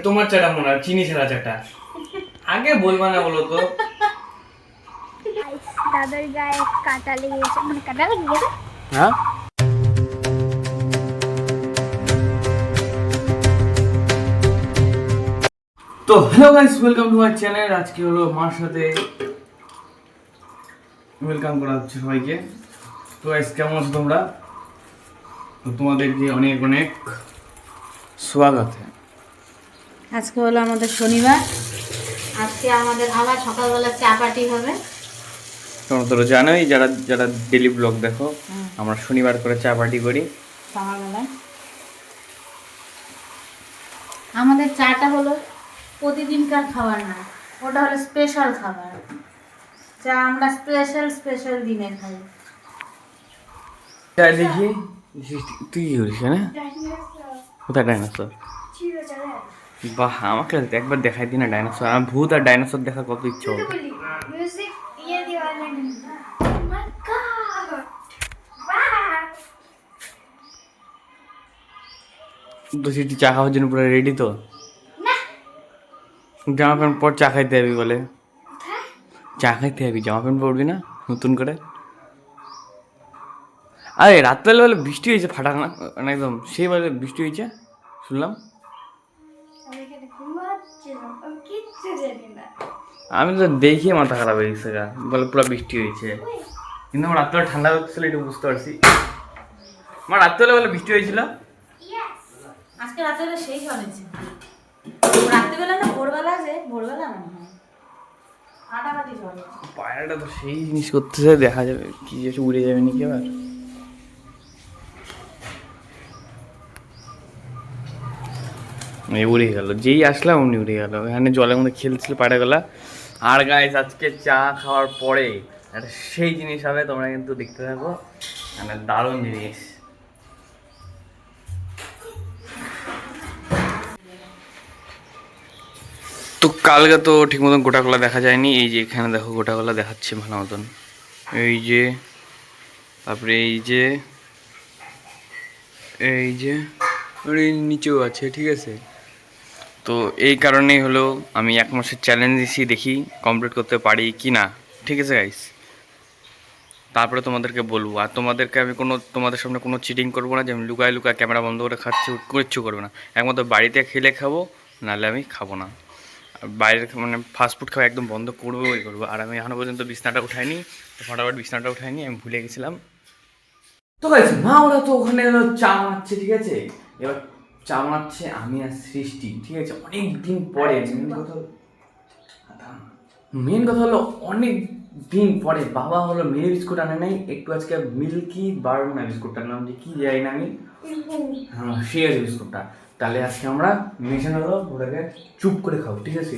তোমার চাটা মনে হয় চিনি ছাড়া চাটা। আগে বলবা না বলো তো। দাদার গায়ে কাঁটা লেগে গেছে, মানে কাঁটা লেগে গেছে। হ্যাঁ তো hello guys, welcome to my channel. আজকে হলো মার সাথে ওয়েলকাম করা হচ্ছে সবাইকে। তো গাইস কেমন আছো তোমরা? তো তোমাদেরকে অনেক অনেক স্বাগত। আজকে হলো আমাদের শনিবার। আজকে আমাদের আবার সকালবেলা চা পার্টি হবে। তোমরা তো জানোই, যারা যারা ডেলি ব্লগ দেখো, আমরা শনিবার করে চা পার্টি করি সকালবেলায় আমাদের চাটা হলো প্রতিদিনকার খাবার না, ওটা হলো স্পেশাল খাবার। চা আমরা স্পেশাল স্পেশাল দিনে খাই। চা দেখি তুই কি করিস না? কোথায় ডাইনোসর? বাহ, আমাকে একবার দেখাই দিই না ডাইনোসর। আমার ভূত আর ডাইনোসর দেখার কত ইচ্ছা হবে। মিউজিক ইয়ে দিও না। মাই গড, তো সেটি চা খাওয়ার জন্য পুরো রেডি তো? জামা প্যান্ট পর চা খাইতে যাবি বলে। চা খাইতে যাবি, জামা প্যান্ট পরবি না নতুন করে? আরে রাত্রেবেলা বলে বৃষ্টি হয়েছে, ফাটা না মানে একদম সেই বলে বৃষ্টি হয়েছে শুনলাম। আমি এখানে ঘুমাচ্ছিলাম, আমি কিচ্ছু জানি না। আমি তো দেখিয়ে মাথা খারাপ হয়ে গেছে গা, বলে পুরো বৃষ্টি হয়েছে। কিন্তু আমার রাত্রেবেলা ঠান্ডা হচ্ছিল, একটু বুঝতে পারছি। আমার রাত্রেবেলা বলে বৃষ্টি হয়েছিল। আজকে রাত্রেবেলা সেই হয়েছে, রাত্রিবেলা না ভোরবেলা, যে ভোরবেলা মনে হয় ফাটাফাটি ঝড় হয়েছে। পায়রাটা তো সেই জিনিস করতেছে, দেখা যাবে কি যে উড়ে যাবে নাকি আবার। উড়ে গেল, যেই আসলাম অমনি উড়ে গেল। এখানে জলের মধ্যে খেলছিল পায়রাগুলা। আর গাইস আজকে চা খাওয়ার পরে একটা সেই জিনিস হবে, তোমরা কিন্তু দেখতে থাকো, মানে দারুণ জিনিস। তো কালকে তো ঠিক মতন গোটা কলা দেখা যায়নি। এই যে এখানে দেখো গোটা কলা দেখাচ্ছে ভালো মতন। এই যে, তারপরে এই যে, এই যে, আর এই নিচেও আছে, ঠিক আছে। তো এই কারণেই হলো আমি 1 মাসের চ্যালেঞ্জ দিচ্ছি, দেখি কমপ্লিট করতে পারি কি না, ঠিক আছে গাইস। তারপরে তোমাদেরকে বলবো। আর তোমাদেরকে আমি তোমাদের সামনে কোনো চিটিং করবো না যে আমি লুকায় লুকায় ক্যামেরা বন্ধ করে খাচ্ছি, কিচ্ছু করবে না। একমাত্র বাড়িতে খেলে খাবো, নাহলে আমি খাবো না। বাইরের মানে ফাস্টফুড খাওয়া একদম বন্ধ করবোই করবো। আর আমি এখনও পর্যন্ত বিছনাটা উঠাইনি, ফটাফট বিছনাটা উঠাইনি, আমি ভুলে গেছিলাম। তো গাইছে মা, ওরা তো ওখানে হলো চা বানাচ্ছে, ঠিক আছে। এবার চা বানাচ্ছে আমি আর সৃষ্টি, ঠিক আছে, অনেক দিন পরে। মেন কথা হলো অনেক দিন পরে বাবা হলো মেরি বিস্কুট আনে নাই, একটু আজকে মিল্কি বারমুনা বিস্কুটটার নাম যে কি যাই না আমি, হ্যাঁ সেই আছে বিস্কুটটা। তাহলে আজকে আমরা মেশানো হলো ওটাকে চুপ করে খাবো, ঠিক আছে,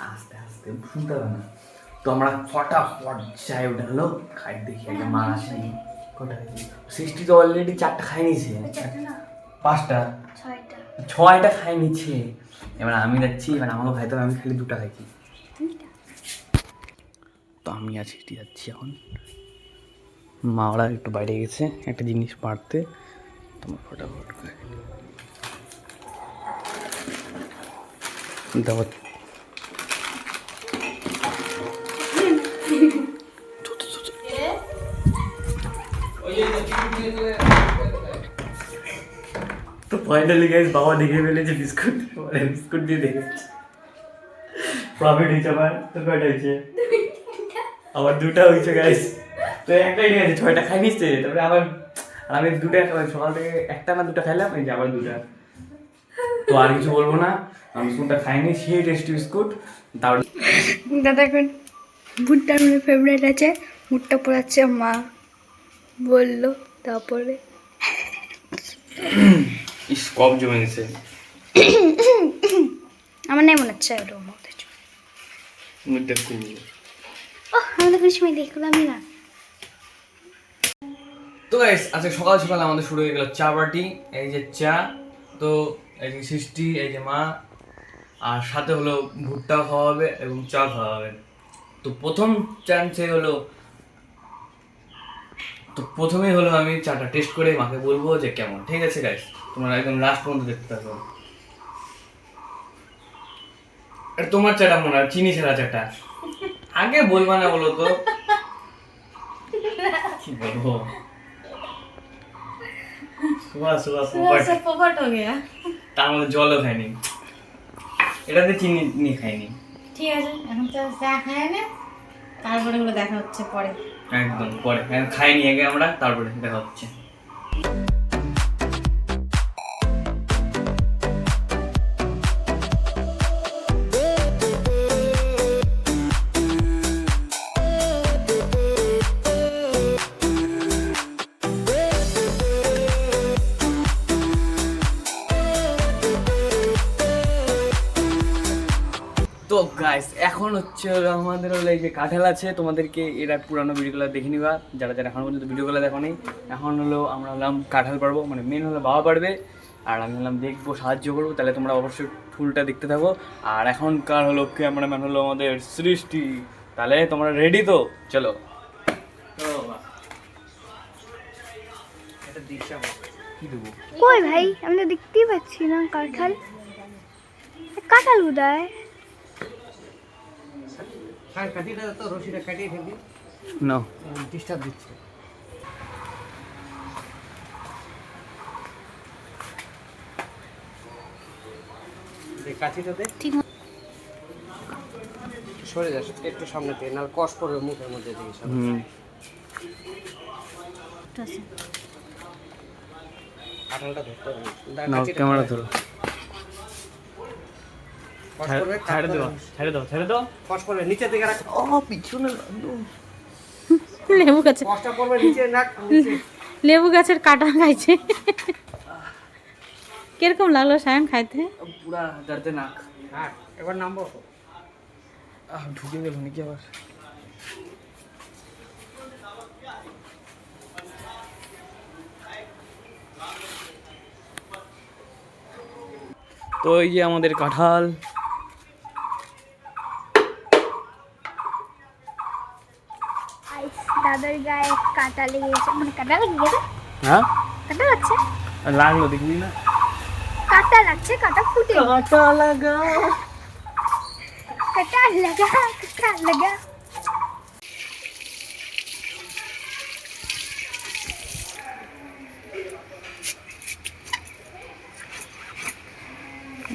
আস্তে আস্তে, শুনতে হবে না। তো আমরা ফটাফট চাই ওটা হলো খাই, দেখি আগে মা আসেনি। কটা সৃষ্টি তো অলরেডি 4টা খাই নিছে, 5টা 6টা খাই নিচ্ছে। এবার আমি যাচ্ছি, এবার আমাকে খাইতে হবে, আমি খালি 2টা খাইছি। তো আমি আর সৃষ্টি যাচ্ছি এখন। মা ওরা একটু বাইরে গেছে একটা জিনিস পারতে। তোমার ফটাফট করে দাও। তো ফাইনালি গাইস বাবা দেখে ফেলেছে বিস্কুট, মানে বিস্কুট দিয়ে দেখেছে। প্রফিট হয়েছে আমার। তো কয়টা হয়েছে? আবার 2টা হয়েছে গাইস। তো একটাই ঠিক আছে, 6টা খাই নিচ্ছে। তারপরে আবার আর আমি 2টা সকাল থেকে 1টা না 2টা খাইলাম, এই যে আবার 2টা। তো আর কিছু বলবো না, আমি বিস্কুটটা খাইনি, সেই টেস্টি বিস্কুট। তাহলে দাদা এখন ভুট্টার মনে ফেভারিট আছে, ভুট্টা পোড়াচ্ছে মা বললো। তারপরে ইস কফ জমে গেছে। আমার নাই মনে হচ্ছে ওটা মতো। মুখটা খুলবো। ও আমি তো কিছু দেখলামই না। তো গাইস আজকে সকাল সকাল আমাদের শুরু হয়ে গেল চা পার্টি। এই যে চা, তো এই যে সৃষ্টি, এই যে মা, আর সাথে হলো ভুট্টা খাওয়া হবে এবং চা খাওয়া হবে। তো প্রথমেই হলো আমি চাটা টেস্ট করে মাকে বলবো যে কেমন, ঠিক আছে গাইস। তোমরা একদম লাস্ট পর্যন্ত দেখতে থাকো। আর তোমার চাটা মনে হয় চিনি ছাড়া চাটা। আগে বলবা না বলো তো, কি বলবো? সুবা সুবা পোপট। পোপট হয়ে গেয়া। তার মধ্যে জলও খাইনি, এটাতে চিনি খাইনি। ঠিক আছে, এখন তো চা খায় না, তারপরে হলো দেখা হচ্ছে পরে। একদম পরে খাইনি আগে আমরা, তারপরে দেখা হচ্ছে। তো গাইস এখন হচ্ছে হলো আমাদের হলো এই যে কাঁঠাল আছে, তোমাদেরকে এরা পুরানো ভিডিওগুলো দেখে নিবা যারা যারা এখন পর্যন্ত ভিডিওগুলো দেখো নি। এখন হলো আমরা হলাম কাঁঠাল পারবো, মানে মেন হলো বাবা পারবে আর আমি হলাম দেখবো, সাহায্য করবো। তাহলে তোমরা অবশ্যই ফুলটা দেখতে থাকো। আর এখনকার হলো ক্যামেরাম্যান হলো আমাদের সৃষ্টি। তাহলে তোমরা রেডি তো? চলো। এটা দিশা কি দেবো? কই ভাই, আমি তো দেখতেই পাচ্ছি না কাঁঠাল। কাঁঠাল কোথায়? কাঠিটা তো রশিটা কাটিয়ে ফেলবি, না ডিস্টার্ব দিচ্ছে। কাঠিটাতে ঠিক সরে যাস একটু সামনে থেকে, নাহলে কষ পড়বে মুখের মধ্যে থেকে। আছে। কাঁঠালটা ধরতে হবে, নাও ক্যামেরা ধরো। কষ পড়বে, ছেড়ে দাও। কষ পড়বে নিচে থেকে রাখ। ও পিছনে লেবু গাছে, কষটা পড়বে নিচে, নাক নিচে। লেবু গাছের কাটা খাইছে। কিরকম লাগলো সায়ন খাইতে? পুরা দর্দে নাক। হ্যাঁ, এবার নামবো। ঢুকে গেল নাকি আবার? তো এই যে আমাদের কাঁঠাল। দাদার গায়ে কাঁটা লেগে গেছে, মানে কাঁটা লেগে গেছে। হ্যাঁ কাঁটা লাগছে, লাগলো দেখবি না? কাঁটা লাগছে, কাঁটা ফুটে। কাঁটা লাগা, কাঁটা লাগা, কাঁটা লাগা।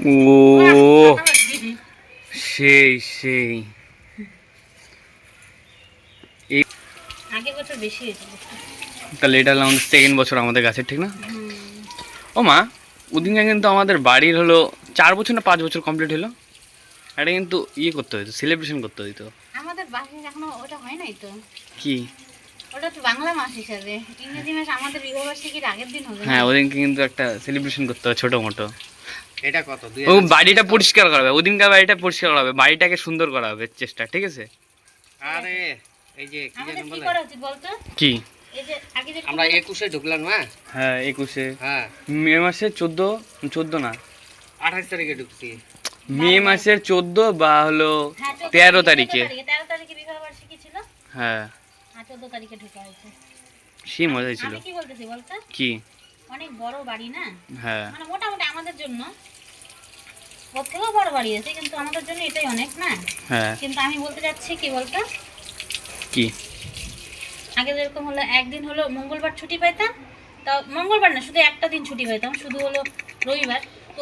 ও সেই সেই। আগের বছর বেশি হয়েছিল। তাহলে এটা হলো আমাদের সেকেন্ড বছর আমাদের গাছের, ঠিক না? ও মা, ওদিনকে কিন্তু আমাদের বাড়ির হলো 4 বছর না 5 বছর কমপ্লিট হলো। এটা কিন্তু ইয়ে করতে হইতো, সেলিব্রেশন করতে হইতো। আমাদের বাসায় এখনো ওটা হয় নাই তো। কি? ওটা তো বাংলা মাস হিসাবে, ইংরেজি মাস আমাদের বিবাহবার্ষিকীর আগের দিন হবে। হ্যাঁ, ওদিনকে কিন্তু একটা সেলিব্রেশন করতে হবে ছোটো মোটো। এটা কত? ও বাড়িটা পরিষ্কার করা হবে, ওদিনকার বাড়িটা পরিষ্কার করা হবে, বাড়িটাকে সুন্দর করা হবে চেষ্টা, ঠিক আছে? আরে এই যে কি আমাদের জানো কি বলে, করা উচিত বলতো? কি? এই যে আগে যে আমরা 21-এ ঢুকলাম। হ্যাঁ 21-এ, হ্যাঁ মে মাসের 14 না 28 তারিখে ঢুকছি। মে মাসের 14 বা হলো হ্যাঁ, 13 তারিখে। 13 তারিখে বিবাহবার্ষিকী ছিল, হ্যাঁ আর 14 তারিখে ঢোকা হয়েছে। সেই মজা হয়েছিল। আমি কি বলতেছি বলতো, কি? অনেক বড় বাড়ি না, হ্যাঁ মানে মোটামুটি আমাদের জন্য ওর থেকেও বড় বাড়ি আছে, কিন্তু আমাদের জন্য এটাই অনেক না। হ্যাঁ। কিন্তু আমি বলতে যাচ্ছি কি বলতো, কি? আগে যেরকম হলো একদিন হলো মঙ্গলবার ছুটি পাইতাম, তা মঙ্গলবার না শুধু একটা দিন ছুটি পাইতাম, শুধু হলো রবিবার। তো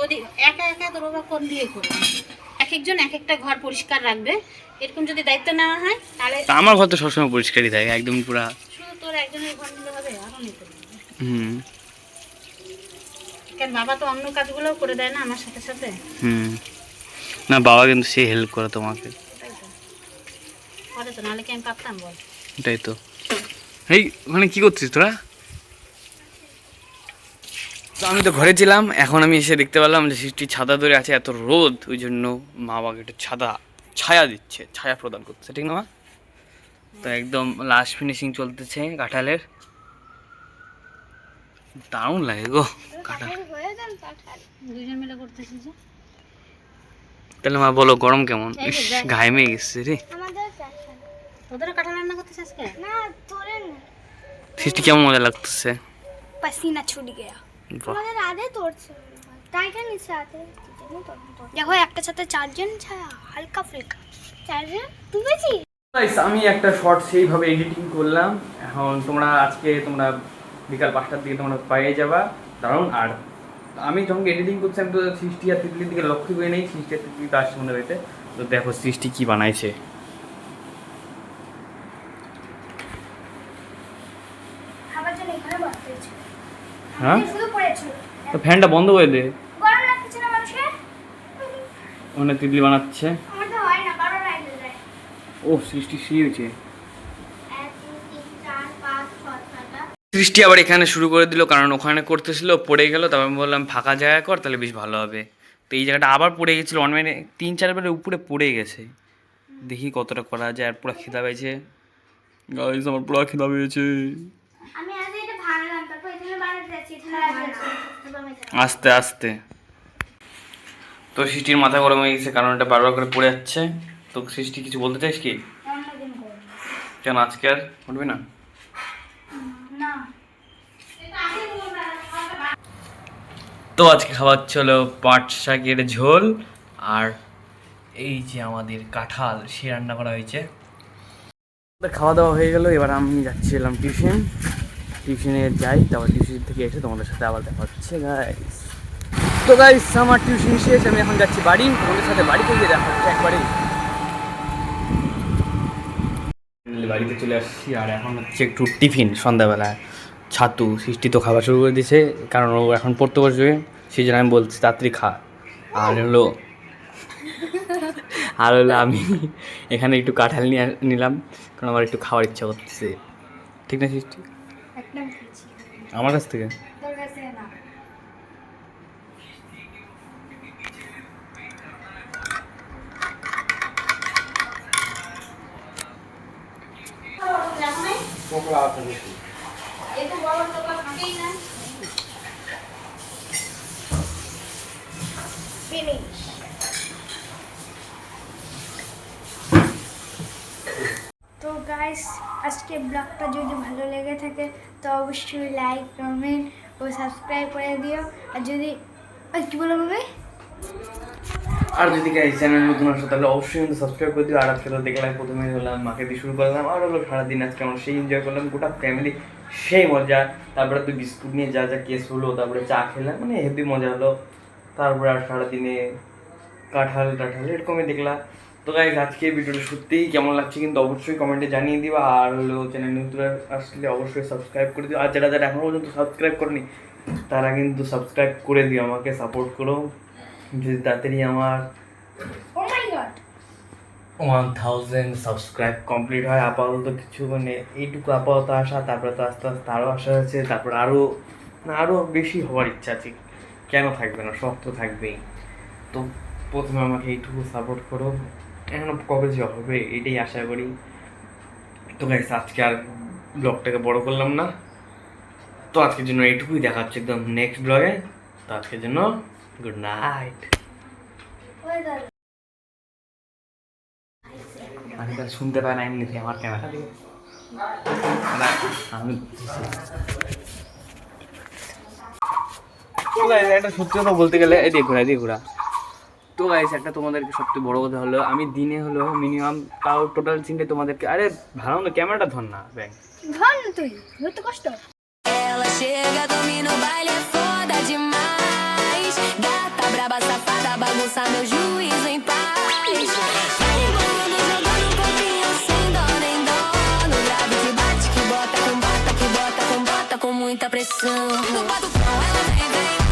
একা একা তো রোবা কোন দিয়ে করবে, এক একজন এক একটা ঘর পরিষ্কার রাখবে, এরকম যদি দায়িত্ব নেওয়া হয় তাহলে। তা আমার ঘর তো সবসময় পরিষ্কারই থাকে, একদম পুরা। শুধু তোর একজনের ঘর নিলে হবে, আরও নিতে হবে। হুম কারণ বাবা তো অন্য কাজগুলোও করে দেয় না আমার সাথে সাথে। হুম। না বাবা কিন্তু সে হেল্প করে তোমাকে। এটাই তো করে তো, নাহলে কি আমি পারতাম বল? এটাই তো। এই ওখানে কি করছিস তোরা? তো আমি তো ঘরে ছিলাম, এখন আমি এসে দেখতে পেলাম যে সৃষ্টি ছাতা ধরে আছে, এত রোদ, ওই জন্য মা বাবাকে একটু ছায়া দিচ্ছে, ছায়া প্রদান করতেছে, ঠিক না মা? তো একদম লাস্ট ফিনিশিং চলতেছে কাঁঠালের। দারুণ লাগে গো কাঁঠাল। দুইজন মিলে করতেছি যে। তাহলে মা বলো গরম কেমন? ইস, ঘামে গেছে রে। তোদেরও কাঁঠাল রান্না করতেছিস আজকে? না তোরে না, সৃষ্টি কেমন মজা লাগতেছে? पसीना छूट गया। বাহ। আমাদের আদে তোড়ছে। টাইটানিক সাথে দেখো একটা সাথে চারজন ছাড়া হালকা ফুলকা চারজন তুলেছি। গাইস আমি একটা শর্ট সেইভাবে এডিটিং করলাম, এখন তোমরা আজকে তোমরা বিকাল 5টার দিকে তোমরা পেয়ে যাবা। কারণ আর আমি যখন এডিটিং করছি আমি তো সৃষ্টি আর তিতলির দিকে লক্ষ্য করে নেই, সৃষ্টি আর তিতলি তো আসছে মনে হইতে। তো দেখো সৃষ্টি কি বানাইছে। খাবার জন্য এখানে বসতে হয়েছে। হ্যাঁ শুধু পড়েছিল তো ফ্যানটা বন্ধ করে দে, গরম লাগছে না মানুষের? ওখানে তিতলি বানাচ্ছে। আমার তো হয় না, কারণ রাইতে যায়। ও সৃষ্টি সেই হয়েছে। 1 2 3 4 5 6 7 8 সৃষ্টি আবার এখানে শুরু করে দিল, কারণ ওখানে করতেছিল পড়ে গেল। তারপর আমি বললাম ফাঁকা জায়গা কর, তাহলে বেশ ভালো হবে। তো এই জায়গাটা আবার পড়ে গেছিলো, অনলাইনে 3-4 বারের উপরে পড়ে গেছে। দেখি কতটা করা যায়। আর পুরো খিদা পেয়েছে গাইস, আমার পুরো খিদা পেয়েছে। আমি আজ এটা ভাঙলাম, তারপর এখানে বানাতে যাচ্ছি। আস্তে আস্তে। তো সৃষ্টির মাথা গরম হয়ে গেছে, কারণ এটা বারবার করে পড়ে যাচ্ছে। তো সৃষ্টি কিছু বলতে চাইস কি? কেন আজকে আর উঠবি না? না তো আজকে খাওয়া হলো পাট শাকের ঝোল, আর এই যে আমাদের কাঁঠাল সে রান্না করা হয়েছে। খাওয়া দাওয়া হয়ে গেল, এবার আমি যাচ্ছিলাম টিউশনে যাই, তারপর টিউশন থেকে এসে তোমাদের সাথে আবার দেখা হচ্ছে গাইস। তো গাইস আমার টিউশন শেষ, আমি এখন যাচ্ছি বাড়ি, তোমাদের সাথে বাড়িতে গিয়ে দেখা হচ্ছে একবারে। বাড়িতে চলে আসছি, আর এখন হচ্ছে একটু টিফিন সন্ধ্যাবেলা। ছাতু সৃষ্টি তো খাওয়া শুরু করে দিয়েছে, কারণ ও এখন পড়তে বসবে, সেই জন্য আমি বলছি তাড়াতাড়ি খা। আর হলো আমি এখানে একটু কাঁঠাল নিয়ে নিলাম, কারণ আমার একটু খাওয়ার ইচ্ছা করতেছে। ঠিক না সৃষ্টি? একদম খাচ্ছি আমার কাছ থেকে তোর কাছে না। পকোড়া আছে বেশি। এত বড় টোকা থাকেই না। ফিনিশ। তো গাইস আজকে ব্লগটা যদি ভালো লেগে থাকে তো অবশ্যই লাইক কমেন্ট ও সাবস্ক্রাইব করে দিও। আর যদি কি বলো ভাবে, আর যদি এই চ্যানেল নতুন আসো তাহলে অবশ্যই কিন্তু সাবস্ক্রাইব করে দিও। আর আজকে তো দেখলাম প্রথমে হলাম মাকে দিয়ে শুরু করলাম, আর হলো সারাদিন আজকে আমরা সেই এনজয় করলাম, গোটা ফ্যামিলি সেই মজা। তারপরে তো বিস্কুট নিয়ে যা যা কেস হলো, তারপরে চা খেলাম, মানে হেভি মজা হলো। তারপরে আর সারাদিনে কাঁঠাল এরকমই দেখলাম। তো গাইস আজকে ভিডিওটা সত্যিই কেমন লাগছে কিন্তু অবশ্যই কমেন্টে জানিয়ে দিবা। আর হলো চ্যানেল নতুন আসলে অবশ্যই সাবস্ক্রাইব করে দিও। আর যারা যারা এখনও পর্যন্ত সাবস্ক্রাইব করেনি তারা কিন্তু সাবস্ক্রাইব করে দিও, আমাকে সাপোর্ট করো। যদি তাড়াতাড়ি আমার ও মাই গড 1000 সাবস্ক্রাইব কমপ্লিট হয়, আপাতত কিছু মানে এইটুকু আপাতত আসা, তারপরে তো আস্তে আস্তে আরও আশা আছে, তারপর আরও বেশি হওয়ার ইচ্ছা আছে। কেন থাকবে না, শখ তো থাকবেই। তো প্রথমে আমাকে এইটুকু সাপোর্ট করো, এখন কবে যে হবে এটাই আশা করি। তো গাইস আজকে আর ব্লগটাকে বড় করলাম না, তো আজকের জন্য এইটুকুই, দেখা হচ্ছে একদম নেক্সট ব্লগে। তো আজকের জন্য গুড নাইট। আমি তো শুনতে পাই না এমনিতে আমার ক্যামেরা দিয়ে আমি একটা সত্যি কথা বলতে গেলে এই ঘোরা। তো গাইস একটা তোমাদেরকে সবচেয়ে বড় কথা হলো, আমি দিনে হলো মিনিমাম তাও টোটাল চিনতে তোমাদেরকে, আরে ভালো না ক্যামেরাটা ধর না ব্যাং ধন তুই কত কষ্ট। Ela chega, domina o baile, é foda demais. Gata, braba, safada, bagunça meu juízo em paz. Vai embolando, jogando um pouquinho sem dó nem dó. No grave que bate, que bota com bota, que bota com bota, com muita pressão. No batucão ela vem, vem.